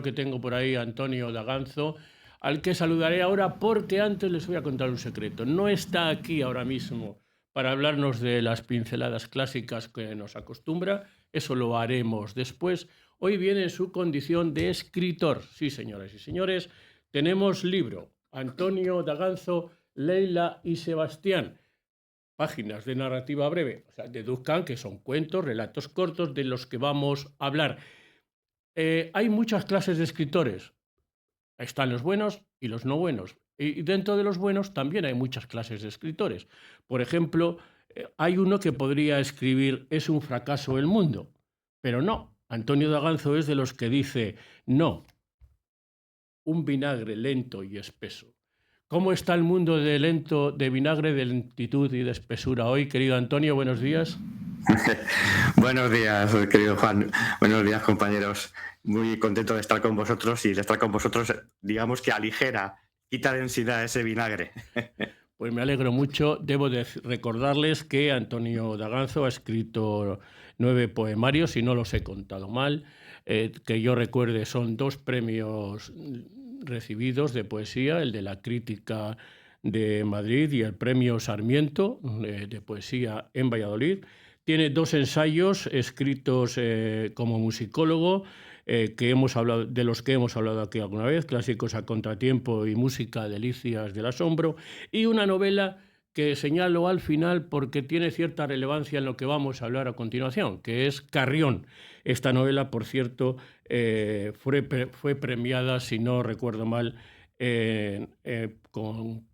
que tengo por ahí a Antonio Daganzo, al que saludaré ahora porque antes les voy a contar un secreto. No está aquí ahora mismo para hablarnos de las pinceladas clásicas que nos acostumbra, eso lo haremos después. Hoy viene en su condición de escritor. Sí, señoras y señores, tenemos libro. Antonio Daganzo, Leila y Sebastián. Páginas de narrativa breve. O sea, deduzcan que son cuentos, relatos cortos de los que vamos a hablar. Hay muchas clases de escritores. Están los buenos y los no buenos. Y dentro de los buenos también hay muchas clases de escritores. Por ejemplo, hay uno que podría escribir "es un fracaso el mundo", pero no. Antonio Daganzo es de los que dice no, un vinagre lento y espeso. ¿Cómo está el mundo de lento, de vinagre, de lentitud y de espesura hoy, querido Antonio? Buenos días. Buenos días, querido Juan. Buenos días, compañeros. Muy contento de estar con vosotros y de estar con vosotros, digamos que aligera, quita densidad ese vinagre. Pues me alegro mucho. Debo recordarles que Antonio Daganzo ha escrito 9 poemarios, si no los he contado mal. Que yo recuerde, son 2 premios recibidos de poesía, el de la Crítica de Madrid y el premio Sarmiento de poesía en Valladolid. Tiene 2 ensayos escritos como musicólogo, que hemos hablado, de los que hemos hablado aquí alguna vez, Clásicos a contratiempo y Música, delicias del asombro, y una novela que señalo al final porque tiene cierta relevancia en lo que vamos a hablar a continuación, que es Carrión. Esta novela, por cierto, fue premiada, si no recuerdo mal, con...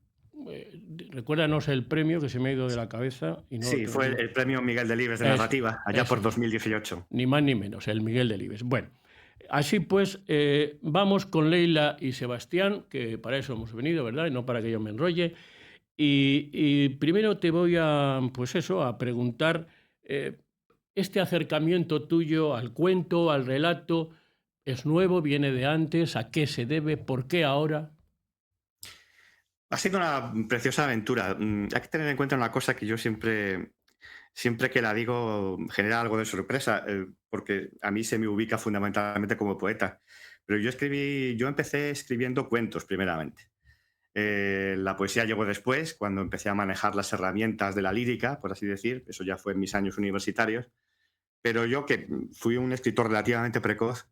recuérdanos el premio, que se me ha ido de la cabeza. Y no Sí, fue el premio Miguel Delibes de eso, narrativa, allá por 2018. ni más ni menos, el Miguel Delibes. Bueno, así pues, vamos con Leila y Sebastián, que para eso hemos venido, ¿verdad? Y no para que yo me enrolle. Y primero te voy a, pues eso, a preguntar, este acercamiento tuyo al cuento, al relato, ¿es nuevo? ¿Viene de antes? ¿A qué se debe? ¿Por qué ahora? Ha sido una preciosa aventura. Hay que tener en cuenta una cosa que yo siempre que la digo genera algo de sorpresa, porque a mí se me ubica fundamentalmente como poeta. Pero yo empecé escribiendo cuentos primeramente. La poesía llegó después, cuando empecé a manejar las herramientas de la lírica, por así decir. Eso ya fue en mis años universitarios. Pero yo, que fui un escritor relativamente precoz,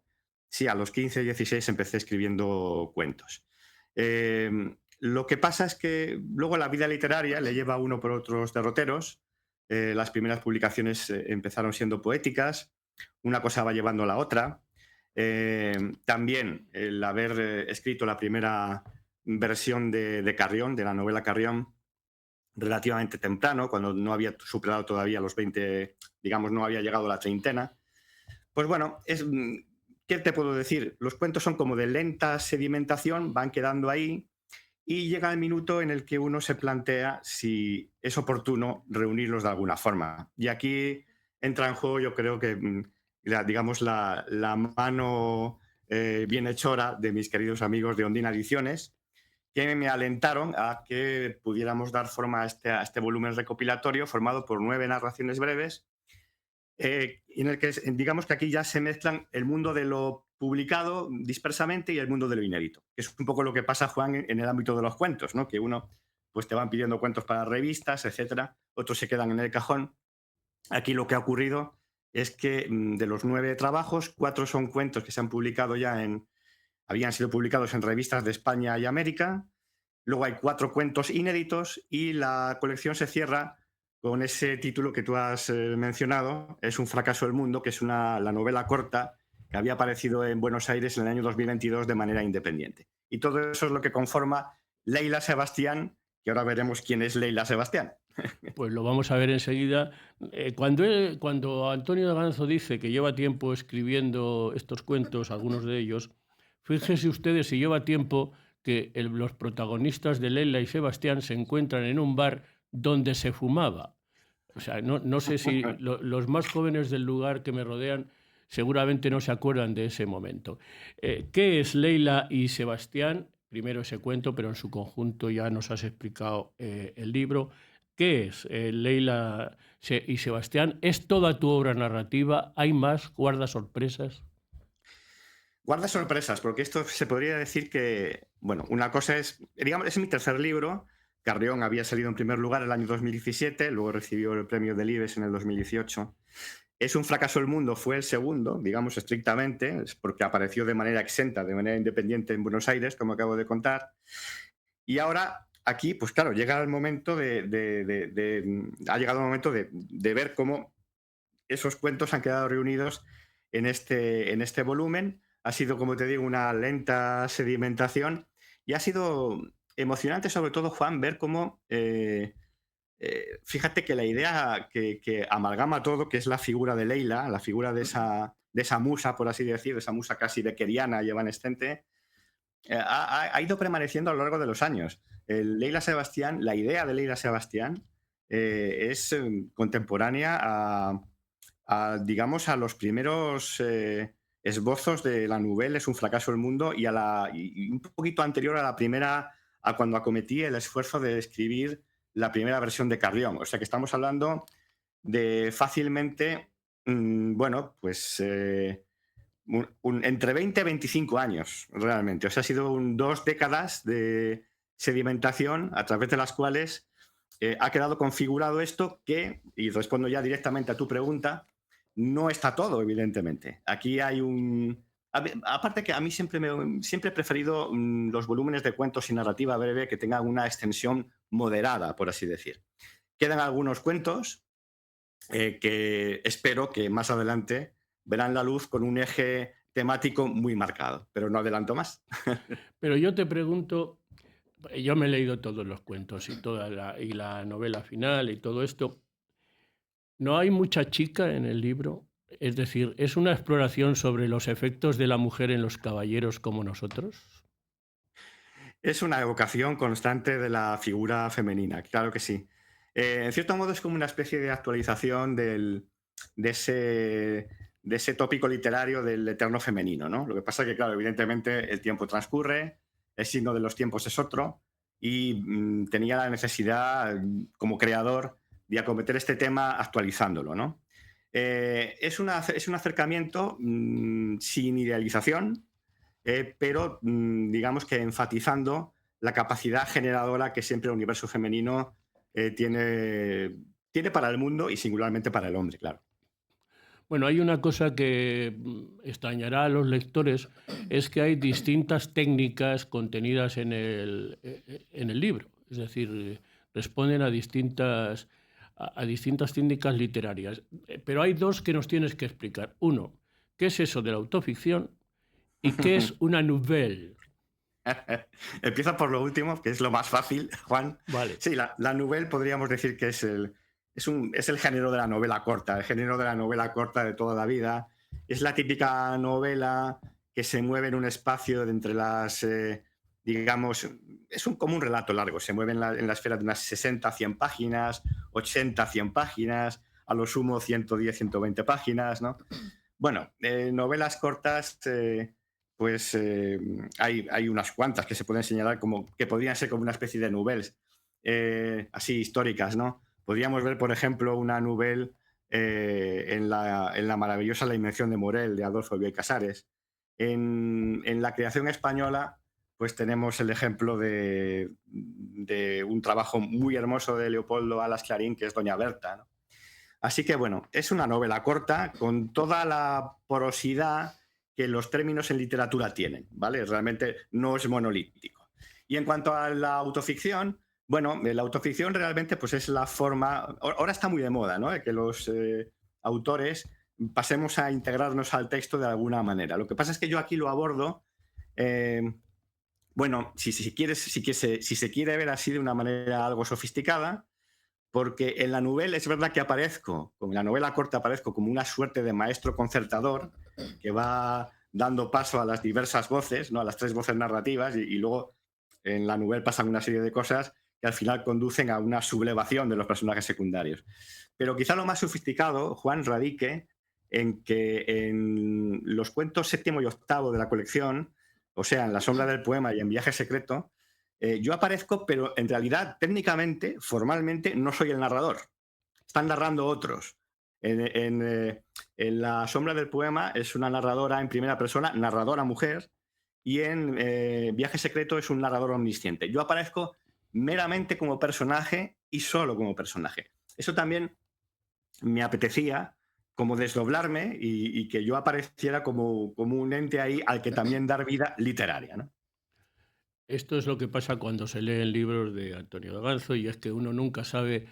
sí, a los 15, 16 empecé escribiendo cuentos. Lo que pasa es que luego la vida literaria le lleva a uno por otros derroteros. Las primeras publicaciones empezaron siendo poéticas, una cosa va llevando a la otra. También el haber escrito la primera versión de Carrión, de la novela Carrión, relativamente temprano, cuando no había superado todavía los 20, digamos, no había llegado a la treintena. Pues bueno, ¿qué te puedo decir? Los cuentos son como de lenta sedimentación, van quedando ahí y llega el minuto en el que uno se plantea si es oportuno reunirlos de alguna forma. Y aquí entra en juego, yo creo que, digamos, la mano bienhechora de mis queridos amigos de Ondina Ediciones, que me alentaron a que pudiéramos dar forma a este volumen recopilatorio formado por 9 narraciones breves, en el que digamos que aquí ya se mezclan el mundo de lo publicado dispersamente y el mundo de lo inédito, que es un poco lo que pasa, Juan, en el ámbito de los cuentos, ¿no? Que uno, pues te van pidiendo cuentos para revistas, etcétera, otros se quedan en el cajón. Aquí lo que ha ocurrido es que de los 9 trabajos, 4 son cuentos que se han publicado habían sido publicados en revistas de España y América. Luego hay 4 cuentos inéditos y la colección se cierra con ese título que tú has mencionado, Es un fracaso el mundo, que es la novela corta que había aparecido en Buenos Aires en el año 2022 de manera independiente. Y todo eso es lo que conforma Leila Sebastián, que ahora veremos quién es Leila Sebastián. Pues lo vamos a ver enseguida. Cuando Antonio Daganzo dice que lleva tiempo escribiendo estos cuentos, algunos de ellos, fíjense ustedes si lleva tiempo que los protagonistas de Leila y Sebastián se encuentran en un bar donde se fumaba. O sea, no sé si los más jóvenes del lugar que me rodean seguramente no se acuerdan de ese momento. ¿Qué es Leila y Sebastián? Primero ese cuento, pero en su conjunto ya nos has explicado el libro. ¿Qué es Leila y Sebastián? ¿Es toda tu obra narrativa? ¿Hay más? ¿Guarda sorpresas? Guarda sorpresas, porque esto se podría decir que, bueno, una cosa es, digamos, es mi tercer libro. Carrión había salido en primer lugar el año 2017, luego recibió el premio del IBEX en el 2018. Es un fracaso el mundo, fue el segundo, digamos estrictamente, es porque apareció de manera exenta, de manera independiente en Buenos Aires, como acabo de contar. Y ahora aquí, pues claro, llega el momento ha llegado el momento de ver cómo esos cuentos han quedado reunidos en este volumen. Ha sido, como te digo, una lenta sedimentación y ha sido emocionante, sobre todo, Juan, ver cómo, fíjate que la idea que amalgama todo, que es la figura de Leila, la figura de esa musa, por así decir, de esa musa casi beckeriana y evanescente, ha ido permaneciendo a lo largo de los años. Leila Sebastián, la idea de Leila Sebastián es contemporánea digamos, a los primeros esbozos de la novela Es un fracaso el mundo y un poquito anterior a la primera, a cuando acometí el esfuerzo de escribir la primera versión de Carrión. O sea que estamos hablando de fácilmente, bueno, pues entre 20 y 25 años, realmente. O sea, ha sido 2 décadas de sedimentación a través de las cuales ha quedado configurado esto que, y respondo ya directamente a tu pregunta, no está todo, evidentemente. Aquí hay aparte que a mí siempre he preferido los volúmenes de cuentos y narrativa breve que tengan una extensión moderada, por así decir. Quedan algunos cuentos que espero que más adelante verán la luz con un eje temático muy marcado, pero no adelanto más. Pero yo te pregunto, yo me he leído todos los cuentos y y la novela final y todo esto. ¿No hay mucha chica en el libro? Es decir, ¿es una exploración sobre los efectos de la mujer en los caballeros como nosotros? Es una evocación constante de la figura femenina, claro que sí. En cierto modo es como una especie de actualización de, ese, de ese tópico literario del eterno femenino, ¿no? Lo que pasa es que, claro, evidentemente el tiempo transcurre, el signo de los tiempos es otro, y tenía la necesidad, como creador, de acometer este tema actualizándolo, ¿no? Es un acercamiento sin idealización, pero digamos que enfatizando la capacidad generadora que siempre el universo femenino tiene para el mundo y singularmente para el hombre, claro. Bueno, hay una cosa que extrañará a los lectores, es que hay distintas técnicas contenidas en el libro. Es decir, responden a distintas técnicas literarias. Pero hay dos que nos tienes que explicar. Uno, ¿qué es eso de la autoficción? ¿Y qué es una nouvelle? Empieza por lo último, que es lo más fácil, Juan. Vale. Sí, la nouvelle podríamos decir que es el género de la novela corta, el género de la novela corta de toda la vida. Es la típica novela que se mueve en un espacio de entre digamos, como un relato largo, se mueve en la esfera de unas 60, 100 páginas, 80, 100 páginas, a lo sumo 110, 120 páginas, ¿no? Bueno, novelas cortas, pues hay unas cuantas que se pueden señalar como que podrían ser como una especie de novelas así históricas, ¿no? Podríamos ver, por ejemplo, una novela en la maravillosa La invención de Morel, de Adolfo Bioy Casares. En la creación española, pues tenemos el ejemplo de un trabajo muy hermoso de Leopoldo Alas Clarín, que es Doña Berta, ¿no? Así que bueno, es una novela corta con toda la porosidad que los términos en literatura tienen, ¿vale? Realmente no es monolítico. Y en cuanto a la autoficción, bueno, la autoficción realmente pues es la forma, ahora está muy de moda, ¿no? Que los autores pasemos a integrarnos al texto de alguna manera. Lo que pasa es que yo aquí lo abordo, eh, bueno, si se quiere ver así de una manera algo sofisticada, porque en la novela es verdad que en la novela corta aparezco como una suerte de maestro concertador que va dando paso a las diversas voces, ¿no? A las 3 voces narrativas, y luego en la novela pasan una serie de cosas que al final conducen a una sublevación de los personajes secundarios. Pero quizá lo más sofisticado, Juan, radique en que en los cuentos séptimo y octavo de la colección, o sea, en La sombra del poema y en Viaje secreto, yo aparezco, pero en realidad, técnicamente, formalmente, no soy el narrador. Están narrando otros. En, en, En La sombra del poema es una narradora en primera persona, narradora mujer, y en Viaje secreto es un narrador omnisciente. Yo aparezco meramente como personaje y solo como personaje. Eso también me apetecía como desdoblarme y que yo apareciera como un ente ahí al que también dar vida literaria, ¿no? Esto es lo que pasa cuando se leen libros de Antonio Daganzo y es que uno nunca sabe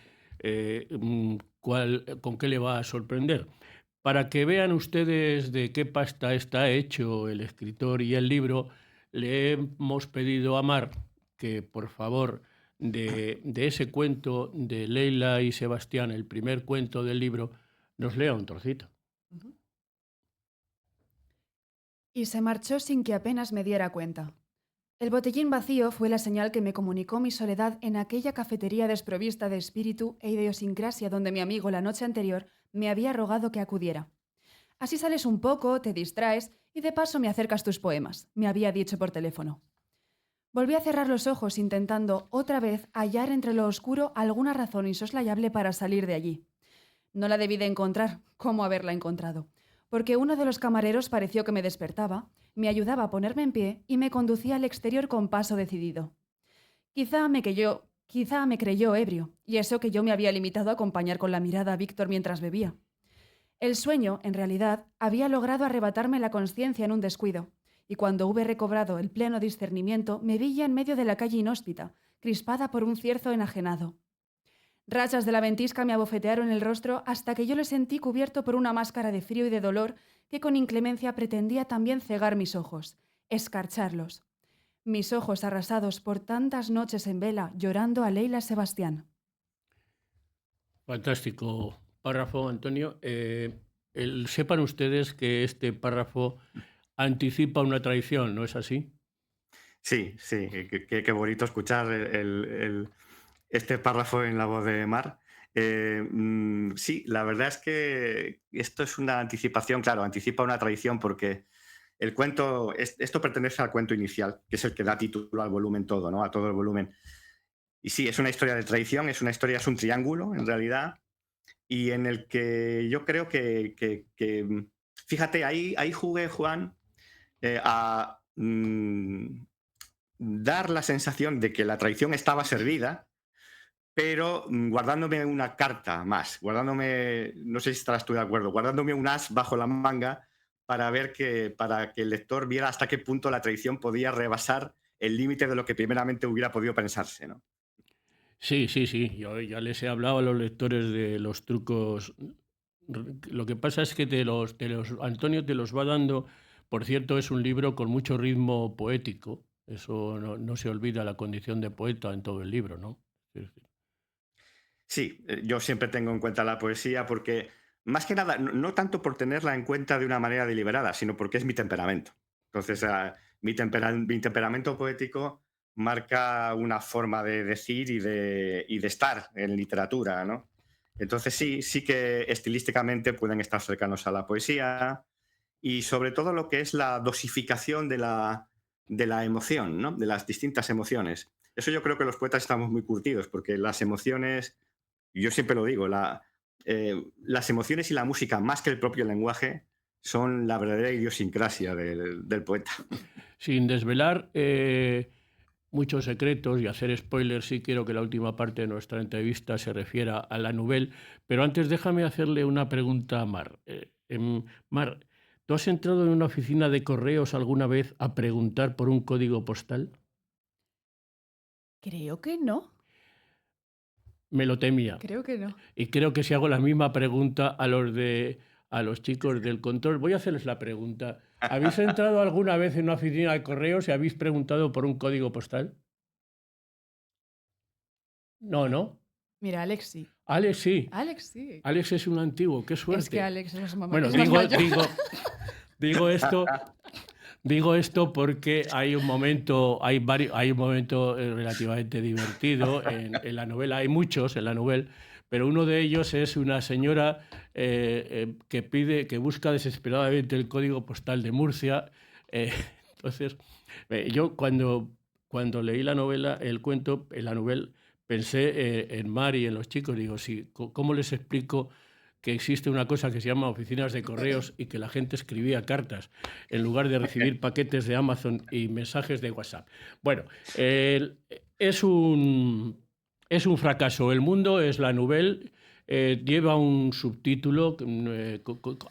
con qué le va a sorprender. Para que vean ustedes de qué pasta está hecho el escritor y el libro, le hemos pedido a Mar que, por favor, de ese cuento de Leila y Sebastián, el primer cuento del libro, nos lea un trocito. Y se marchó sin que apenas me diera cuenta. El botellín vacío fue la señal que me comunicó mi soledad en aquella cafetería desprovista de espíritu e idiosincrasia donde mi amigo la noche anterior me había rogado que acudiera. Así sales un poco, te distraes y de paso me acercas tus poemas, me había dicho por teléfono. Volví a cerrar los ojos intentando otra vez hallar entre lo oscuro alguna razón insoslayable para salir de allí. No la debí de encontrar, ¿cómo haberla encontrado? Porque uno de los camareros pareció que me despertaba, me ayudaba a ponerme en pie y me conducía al exterior con paso decidido. Quizá me creyó ebrio, y eso que yo me había limitado a acompañar con la mirada a Víctor mientras bebía. El sueño, en realidad, había logrado arrebatarme la consciencia en un descuido, y cuando hube recobrado el pleno discernimiento, me vi ya en medio de la calle inhóspita, crispada por un cierzo enajenado. Rayas de la ventisca me abofetearon el rostro hasta que yo lo sentí cubierto por una máscara de frío y de dolor que con inclemencia pretendía también cegar mis ojos, escarcharlos. Mis ojos arrasados por tantas noches en vela llorando a Leila Sebastián. Fantástico párrafo, Antonio. Sepan ustedes que este párrafo anticipa una traición, ¿no es así? Sí, sí, qué bonito escuchar este párrafo en la voz de Mar. Sí, la verdad es que esto es una anticipación, claro, anticipa una traición porque el cuento, esto pertenece al cuento inicial, que es el que da título al volumen todo, ¿no? A todo el volumen. Y sí, es una historia de traición, es un triángulo en realidad, y en el que yo creo fíjate, ahí jugué, Juan, a dar la sensación de que la traición estaba servida, pero guardándome una carta más, no sé si estarás tú de acuerdo, guardándome un as bajo la manga para que el lector viera hasta qué punto la traición podía rebasar el límite de lo que primeramente hubiera podido pensarse, ¿no? Sí, sí, sí. Yo ya les he hablado a los lectores de los trucos. Lo que pasa es que Antonio te los va dando. Por cierto, es un libro con mucho ritmo poético. Eso no se olvida la condición de poeta en todo el libro, ¿no? Sí, sí. Sí, yo siempre tengo en cuenta la poesía porque, más que nada, no tanto por tenerla en cuenta de una manera deliberada, sino porque es mi temperamento. Entonces, mi temperamento poético marca una forma de decir y de estar en literatura, ¿no? Entonces, sí que estilísticamente pueden estar cercanos a la poesía y sobre todo lo que es la dosificación de la emoción, ¿no? De las distintas emociones. Eso yo creo que los poetas estamos muy curtidos porque las emociones, yo siempre lo digo, las emociones y la música, más que el propio lenguaje, son la verdadera idiosincrasia del poeta. Sin desvelar muchos secretos y hacer spoilers, sí quiero que la última parte de nuestra entrevista se refiera a la novela, pero antes déjame hacerle una pregunta a Mar. Mar, ¿tú has entrado en una oficina de correos alguna vez a preguntar por un código postal? Creo que no. Me lo temía. Creo que no. Y creo que si hago la misma pregunta a los chicos del control, voy a hacerles la pregunta. ¿Habéis entrado alguna vez en una oficina de correos y habéis preguntado por un código postal? No, ¿no? Mira, Alex sí. Alex sí. Alex sí. Alex es un antiguo, qué suerte. Es que Alex es más, Bueno, es más mayor. digo esto porque hay un momento relativamente divertido en la novela. Hay muchos en la novela, pero uno de ellos es una señora que busca desesperadamente el código postal de Murcia. Entonces, yo cuando leí la novela, el cuento, en la novela, pensé en Mar y en los chicos. Digo, sí, ¿cómo les explico que existe una cosa que se llama oficinas de correos y que la gente escribía cartas en lugar de recibir paquetes de Amazon y mensajes de WhatsApp. Bueno, es un fracaso. El mundo es la Nouvelle. Lleva un subtítulo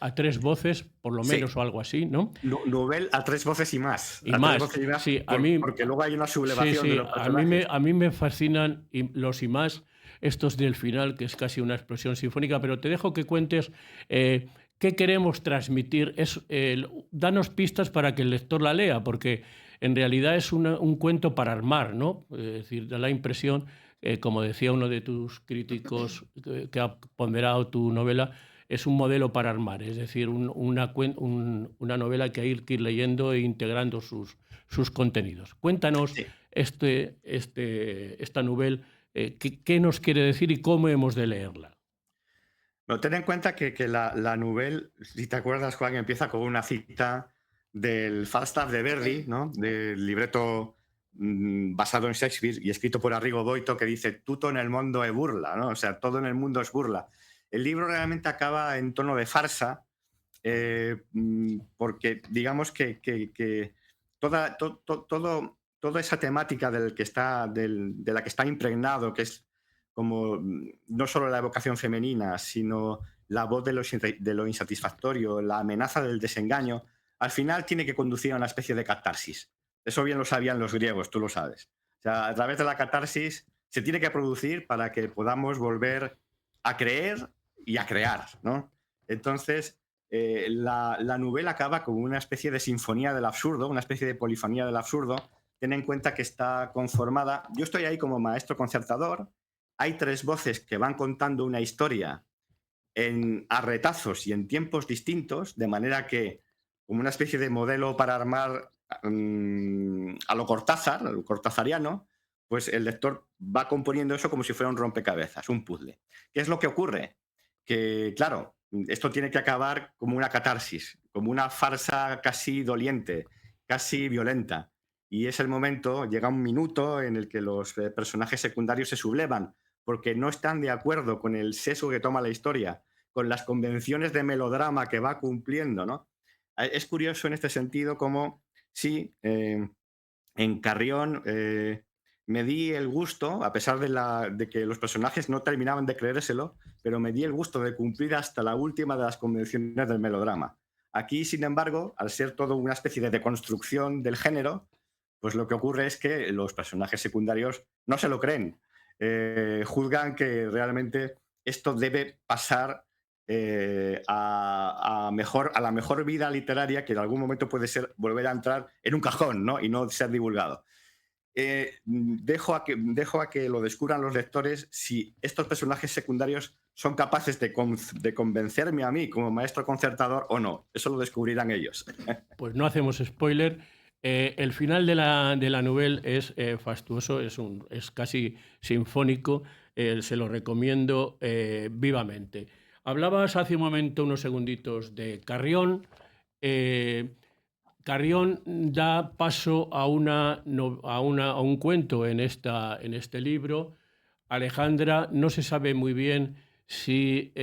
a 3 voces, por lo menos, Sí. o algo así, ¿no? Nouvelle a 3 voces y más. Y A 3 más, voces y más, sí, porque luego hay una sublevación de los personajes. a mí me fascinan los y más, estos del final, que es casi una explosión sinfónica, pero te dejo que cuentes qué queremos transmitir. Danos pistas para que el lector la lea, porque en realidad es un cuento para armar, ¿no? Es decir, da la impresión, como decía uno de tus críticos que ha ponderado tu novela, es un modelo para armar, es decir, una novela que hay que ir leyendo e integrando sus contenidos. Cuéntanos Sí. esta novela, qué nos quiere decir y cómo hemos de leerla. Pero ten en cuenta que la Nouvelle, si te acuerdas, Juan, empieza con una cita del Falstaff de Verdi, ¿no? Del libreto basado en Shakespeare y escrito por Arrigo Boito, que dice tutto nel mondo è burla, ¿no? O sea, todo en el mundo es burla. El libro realmente acaba en tono de farsa, porque digamos que toda esa temática de la que está impregnado, que es como no solo la evocación femenina, sino la voz de lo insatisfactorio, la amenaza del desengaño, al final tiene que conducir a una especie de catarsis. Eso bien lo sabían los griegos, tú lo sabes. O sea, a través de la catarsis se tiene que producir para que podamos volver a creer y a crear, ¿no? Entonces, la novela acaba como una especie de sinfonía del absurdo, una especie de polifonía del absurdo. Ten en cuenta que está conformada... Yo estoy ahí como maestro concertador. Hay 3 voces que van contando una historia a retazos y en tiempos distintos, de manera que, como una especie de modelo para armar a lo Cortázar, a lo cortázariano, pues el lector va componiendo eso como si fuera un rompecabezas, un puzzle. ¿Qué es lo que ocurre? Que, claro, esto tiene que acabar como una catarsis, como una farsa casi doliente, casi violenta. Y es el momento, llega un minuto en el que los personajes secundarios se sublevan porque no están de acuerdo con el sesgo que toma la historia, con las convenciones de melodrama que va cumpliendo, ¿no? Es curioso en este sentido cómo, sí, en Carrión me di el gusto, a pesar de que los personajes no terminaban de creérselo, pero me di el gusto de cumplir hasta la última de las convenciones del melodrama. Aquí, sin embargo, al ser todo una especie de deconstrucción del género, pues lo que ocurre es que los personajes secundarios no se lo creen. Juzgan que realmente esto debe pasar a la mejor vida literaria, que en algún momento puede ser volver a entrar en un cajón, ¿no? Y no ser divulgado. Dejo a que lo descubran los lectores si estos personajes secundarios son capaces de convencerme a mí como maestro concertador o no. Eso lo descubrirán ellos. Pues no hacemos spoiler. El final de la novela es fastuoso, es casi sinfónico. Se lo recomiendo vivamente. Hablabas hace un momento, unos segunditos, de Carrión. Carrión da paso a un cuento en este libro. Alejandra no se sabe muy bien si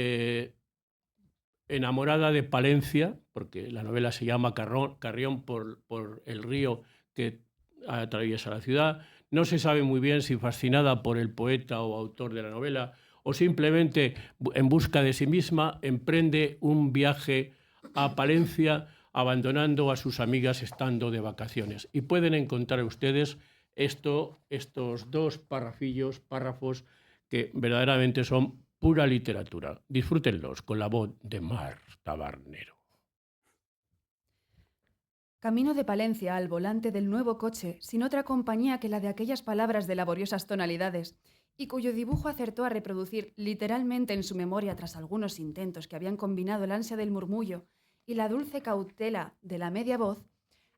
enamorada de Palencia, porque la novela se llama Carrión por el río que atraviesa la ciudad. No se sabe muy bien si fascinada por el poeta o autor de la novela o simplemente en busca de sí misma emprende un viaje a Palencia abandonando a sus amigas estando de vacaciones. Y pueden encontrar ustedes estos 2 párrafos que verdaderamente son pura literatura. Disfrútenlos con la voz de Marta Barnero. Camino de Palencia al volante del nuevo coche, sin otra compañía que la de aquellas palabras de laboriosas tonalidades, y cuyo dibujo acertó a reproducir literalmente en su memoria tras algunos intentos que habían combinado el ansia del murmullo y la dulce cautela de la media voz,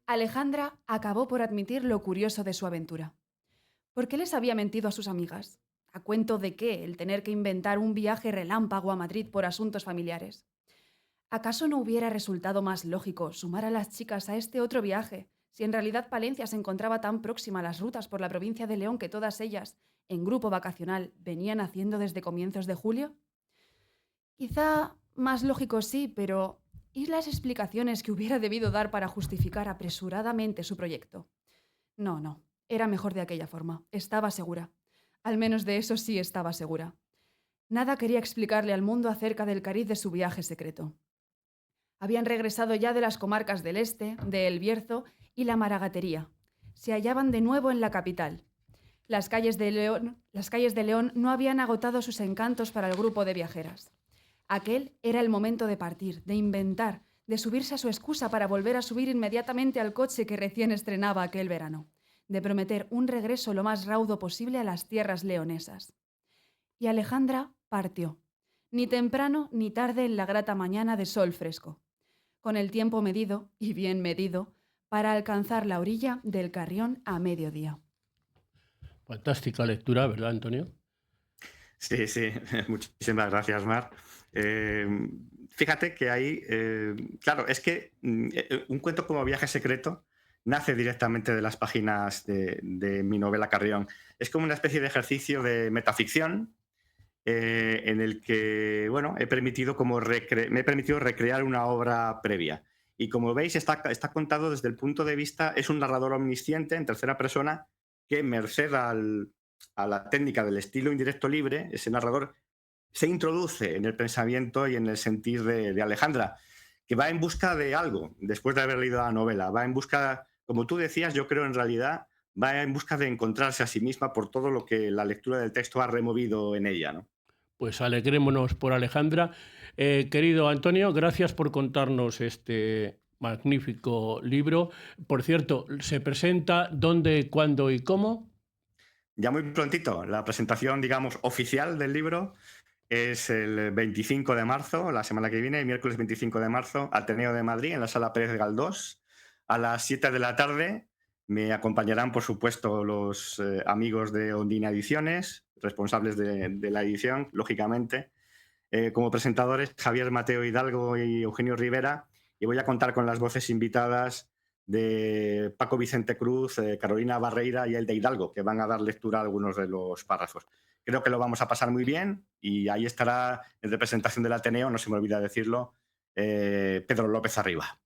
Alejandra acabó por admitir lo curioso de su aventura. ¿Por qué les había mentido a sus amigas? ¿A cuento de qué el tener que inventar un viaje relámpago a Madrid por asuntos familiares? ¿Acaso no hubiera resultado más lógico sumar a las chicas a este otro viaje, si en realidad Palencia se encontraba tan próxima a las rutas por la provincia de León que todas ellas, en grupo vacacional, venían haciendo desde comienzos de julio? Quizá Más lógico sí, pero ¿y las explicaciones que hubiera debido dar para justificar apresuradamente su proyecto? No, no, era mejor de aquella forma. Estaba segura. Al menos de eso sí estaba segura. Nada quería explicarle al mundo acerca del cariz de su viaje secreto. Habían regresado ya de las comarcas del Este, de El Bierzo y la Maragatería. Se hallaban de nuevo en la capital. Las calles de León no habían agotado sus encantos para el grupo de viajeras. Aquel era el momento de partir, de inventar, de subirse a su excusa para volver a subir inmediatamente al coche que recién estrenaba aquel verano, de prometer un regreso lo más raudo posible a las tierras leonesas. Y Alejandra partió, ni temprano ni tarde en la grata mañana de sol fresco, con el tiempo medido, y bien medido, para alcanzar la orilla del Carrión a mediodía. Fantástica lectura, ¿verdad, Antonio? Sí, sí, muchísimas gracias, Mar. Fíjate que ahí, claro, es que un cuento como Viaje Secreto nace directamente de las páginas de mi novela Carrión. Es como una especie de ejercicio de metaficción en el que, bueno, me he permitido recrear una obra previa. Y como veis, está contado desde el punto de vista, es un narrador omnisciente en tercera persona que, merced a la técnica del estilo indirecto libre, ese narrador se introduce en el pensamiento y en el sentir de Alejandra, que va en busca de algo después de haber leído la novela. Va en busca, como tú decías, yo creo en realidad, va en busca de encontrarse a sí misma por todo lo que la lectura del texto ha removido en ella, ¿no? Pues alegrémonos por Alejandra. Querido Antonio, gracias por contarnos este magnífico libro. Por cierto, ¿se presenta dónde, cuándo y cómo? Ya muy prontito, la presentación, digamos, oficial del libro es el 25 de marzo, la semana que viene, el miércoles 25 de marzo, Ateneo de Madrid, en la Sala Pérez Galdós, a las 7 de la tarde. Me acompañarán, por supuesto, los amigos de Ondina Ediciones, responsables de la edición, lógicamente. Como presentadores, Javier Mateo Hidalgo y Eugenio Rivera, y voy a contar con las voces invitadas de Paco Vicente Cruz, Carolina Barreira y Elda Hidalgo, que van a dar lectura a algunos de los párrafos. Creo que lo vamos a pasar muy bien y ahí estará en representación del Ateneo, no se me olvida decirlo, Pedro López Arriba.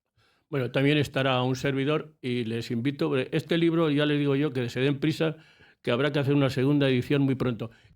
Bueno, también estará un servidor y les invito. Este libro, ya les digo yo, que se den prisa, que habrá que hacer una segunda edición muy pronto.